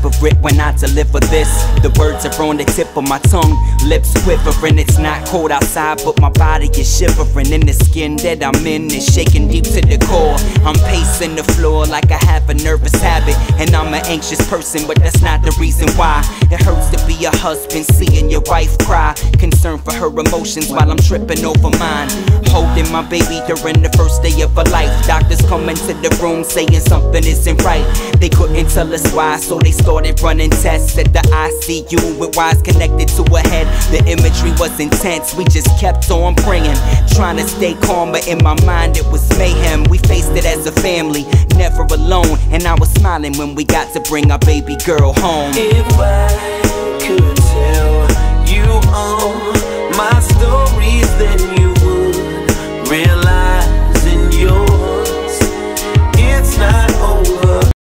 deliberate when I deliver this. The words are on the tip of my tongue, lips quivering. It's not cold outside, but my body is shivering. And the skin that I'm in is shaking deep to the core. I'm pacing the floor like I have a nervous habit, and I'm an anxious person, but that's not the reason why. It hurts to be a husband, seeing your wife cry, concerned for her emotions while I'm tripping over mine. Holding my baby during the first day of her life. Doctors come into the room saying something isn't right. They couldn't tell us why, so they started running tests at the ICU with wires connected to her head. The imagery was intense, we just kept on praying, trying to stay calm, but in my mind it was mayhem. We faced it as a family, never alone, and I was smiling when we got to bring our baby girl home. If I